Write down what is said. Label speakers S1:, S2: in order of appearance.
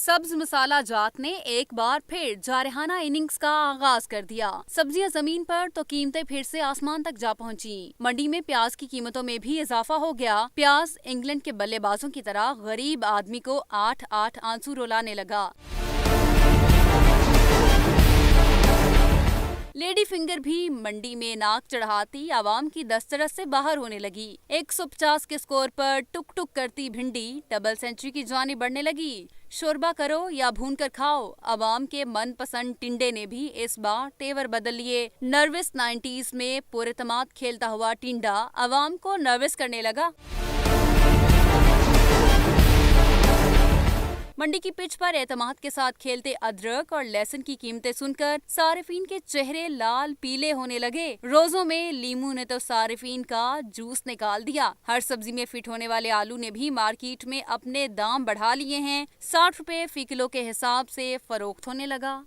S1: सब्ज मसाला जात ने एक बार फिर जारहाना इनिंग्स का आगाज कर दिया। सब्जियां जमीन पर तो कीमतें फिर से आसमान तक जा पहुंची। मंडी में प्याज की कीमतों में भी इजाफा हो गया। प्याज इंग्लैंड के बल्लेबाजों की तरह गरीब आदमी को 8-8 आंसू रुलाने लगा। लेडी फिंगर भी मंडी में नाक चढ़ाती आवाम की दस्तरस से बाहर होने लगी। 150 के स्कोर पर टुक टुक करती भिंडी डबल सेंचुरी की जानी बढ़ने लगी। शोरबा करो या भून कर खाओ, आवाम के मनपसंद टिंडे ने भी इस बार तेवर बदल लिए। नर्वस 90s में पुरएतमाद खेलता हुआ टिंडा आवाम को नर्वस करने लगा। मंडी की पिच पर एतमाद के साथ खेलते अदरक और लहसुन की कीमतें सुनकर सारिफीन के चेहरे लाल पीले होने लगे। रोजों में लीमू ने तो सारिफीन का जूस निकाल दिया। हर सब्जी में फिट होने वाले आलू ने भी मार्केट में अपने दाम बढ़ा लिए हैं। 60 रुपए फी किलो के हिसाब से फरोख्त होने लगा।